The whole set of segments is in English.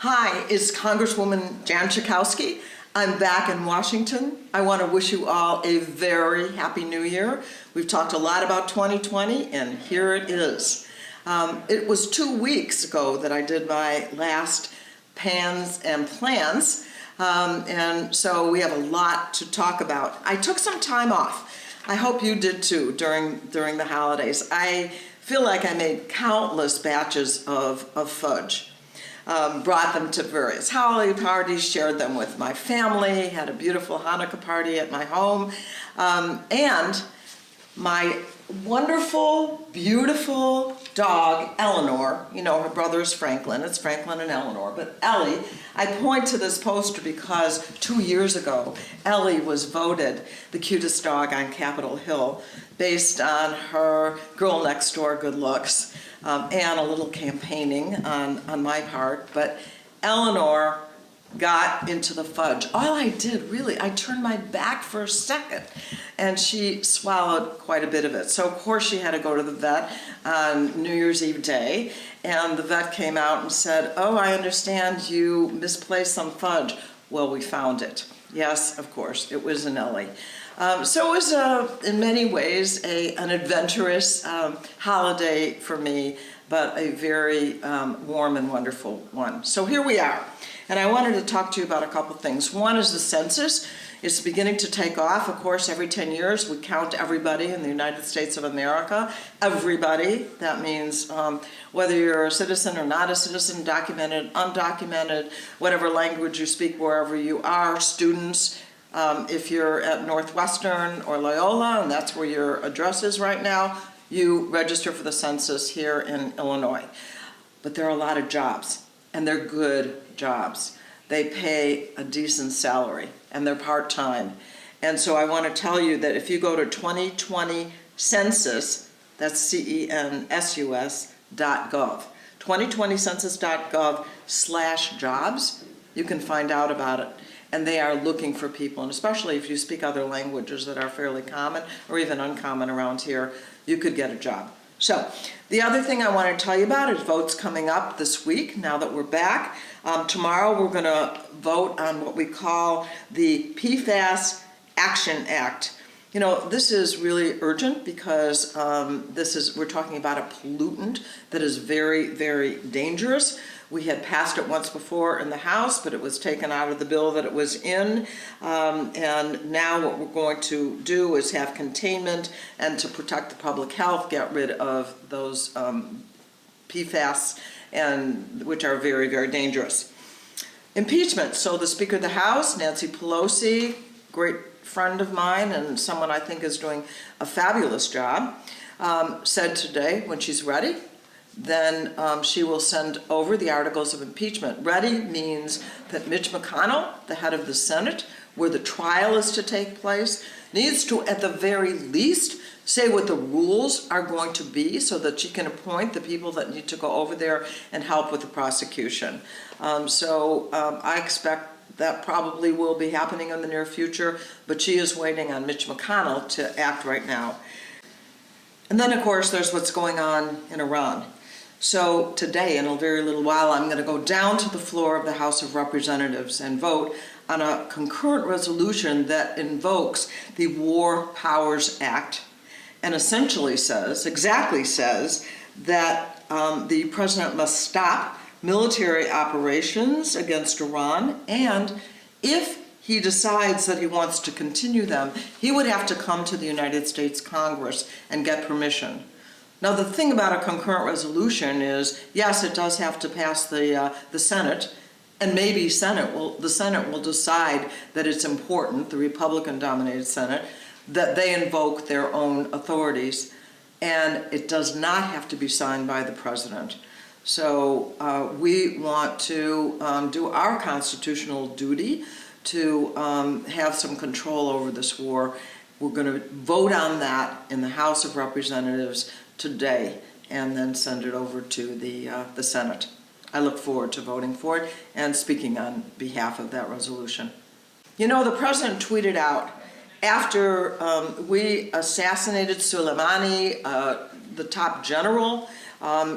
Hi, it's Congresswoman Jan Schakowsky. I'm back in Washington. I want to wish you all a very happy new year. We've talked a lot about 2020, and here it is. It was 2 weeks ago that I did my last Pans and Plans, and so we have a lot to talk about. I took some time off. I hope you did too during the holidays. I feel like I made countless batches of fudge. Brought them to various holiday parties, shared them with my family, had a beautiful Hanukkah party at my home, and my wonderful, beautiful dog, Eleanor, you know, her brother is Franklin, it's Franklin and Eleanor, but Ellie, I point to this poster because 2 years ago, Ellie was voted the cutest dog on Capitol Hill based on her girl next door good looks. And a little campaigning on my part, but Eleanor got into the fudge. All I did, really, I turned my back for a second, and she swallowed quite a bit of it. So of course she had to go to the vet on New Year's Eve day, and the vet came out and said, "Oh, I understand you misplaced some fudge." Well, we found it. Yes, of course, it was an Ellie. So it was, in many ways, an adventurous holiday for me, but a very warm and wonderful one. So here we are, and I wanted to talk to you about a couple things. One is the census. It's beginning to take off. Of course, every 10 years we count everybody in the United States of America. Everybody. That means whether you're a citizen or not a citizen, documented, undocumented, whatever language you speak wherever you are, students. If you're at Northwestern or Loyola, and that's where your address is right now, you register for the census here in Illinois. But there are a lot of jobs, and they're good jobs. They pay a decent salary, and they're part-time. And so I want to tell you that if you go to 2020 census, that's census.gov, 2020census.gov/jobs, you can find out about it. And they are looking for people, and especially if you speak other languages that are fairly common or even uncommon around here, you could get a job. So the other thing I want to tell you about is votes coming up this week, now that we're back. Tomorrow we're going to vote on what we call the PFAS Action Act. You know, this is really urgent because we're talking about a pollutant that is very, very dangerous. We had passed it once before in the House, but it was taken out of the bill that it was in. And now what we're going to do is have containment and to protect the public health, get rid of those PFAS, which are very, very dangerous. Impeachment. So the Speaker of the House, Nancy Pelosi, great friend of mine and someone I think is doing a fabulous job, said today when she's ready, then she will send over the articles of impeachment. Ready means that Mitch McConnell, the head of the Senate, where the trial is to take place, needs to, at the very least, say what the rules are going to be so that she can appoint the people that need to go over there and help with the prosecution. I expect that probably will be happening in the near future, but she is waiting on Mitch McConnell to act right now. And then, of course, there's what's going on in Iran. So today, in a very little while, I'm going to go down to the floor of the House of Representatives and vote on a concurrent resolution that invokes the War Powers Act and essentially says that the president must stop military operations against Iran, and if he decides that he wants to continue them, he would have to come to the United States Congress and get permission. Now, the thing about a concurrent resolution is, yes, it does have to pass the Senate, and maybe the Senate will decide that it's important, the Republican-dominated Senate, that they invoke their own authorities, and it does not have to be signed by the president. So we want to do our constitutional duty to have some control over this war. We're going to vote on that in the House of Representatives today and then send it over to the Senate. I look forward to voting for it and speaking on behalf of that resolution. You know, the president tweeted out, after we assassinated Soleimani, the top general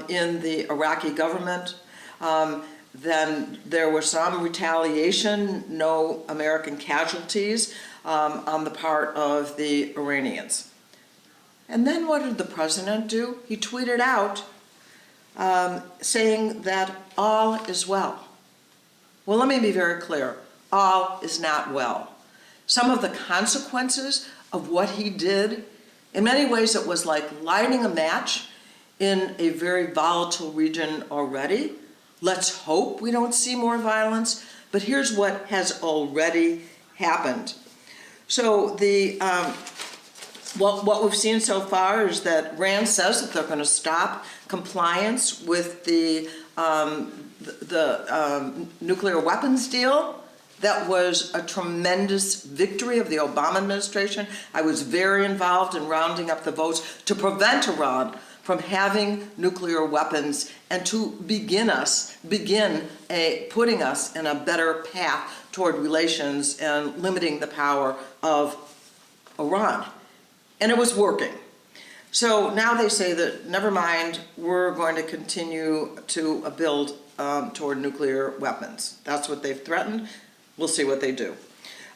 in the Iraqi government, Then there was some retaliation, no American casualties on the part of the Iranians. And then what did the president do? He tweeted out saying that all is well. Well, let me be very clear. All is not well. Some of the consequences of what he did, in many ways it was like lighting a match in a very volatile region already. Let's hope we don't see more violence, but here's what has already happened. So what we've seen so far is that Iran says that they're going to stop compliance with the nuclear weapons deal. That was a tremendous victory of the Obama administration. I was very involved in rounding up the votes to prevent Iran from having nuclear weapons and to begin putting us in a better path toward relations and limiting the power of Iran. And it was working. So now they say that, never mind, we're going to continue to build toward nuclear weapons. That's what they've threatened. We'll see what they do.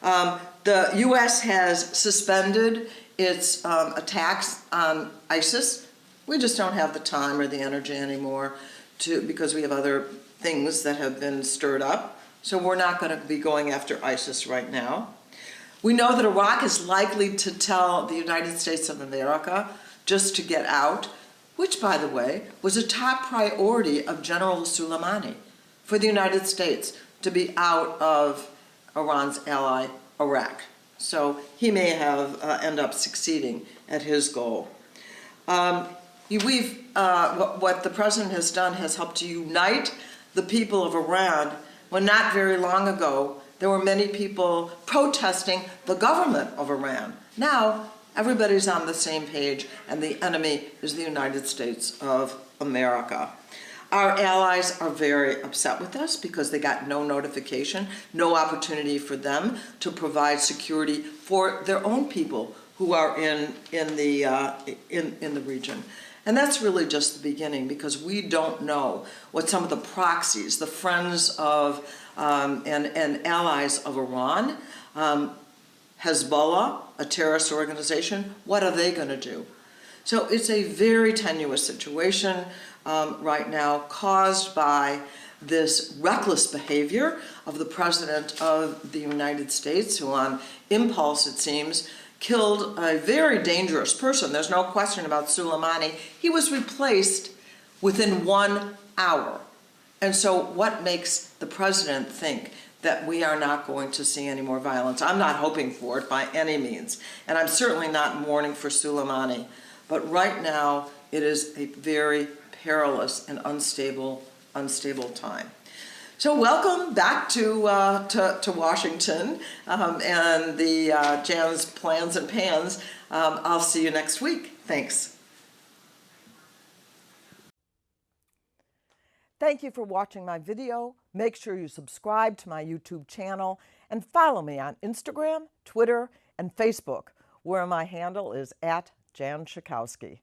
The U.S. has suspended its attacks on ISIS. We just don't have the time or the energy anymore because we have other things that have been stirred up. So we're not going to be going after ISIS right now. We know that Iraq is likely to tell the United States of America just to get out, which, by the way, was a top priority of General Soleimani for the United States to be out of Iran's ally, Iraq. So he may have end up succeeding at his goal. What the president has done has helped to unite the people of Iran when not very long ago there were many people protesting the government of Iran. Now everybody's on the same page and the enemy is the United States of America. Our allies are very upset with us because they got no notification, no opportunity for them to provide security for their own people who are in the region. And that's really just the beginning, because we don't know what some of the proxies, the friends of and allies of Iran, Hezbollah, a terrorist organization, what are they going to do? So it's a very tenuous situation right now, caused by this reckless behavior of the President of the United States, who on impulse, it seems, killed a very dangerous person. There's no question about Soleimani. He was replaced within 1 hour. And so what makes the president think that we are not going to see any more violence? I'm not hoping for it by any means. And I'm certainly not mourning for Soleimani. But right now, it is a very perilous and unstable time. So welcome back to Washington and the Jan's Plans and Pans. I'll see you next week. Thanks. Thank you for watching my video. Make sure you subscribe to my YouTube channel and follow me on Instagram, Twitter, and Facebook, where my handle is @Jan Schakowsky.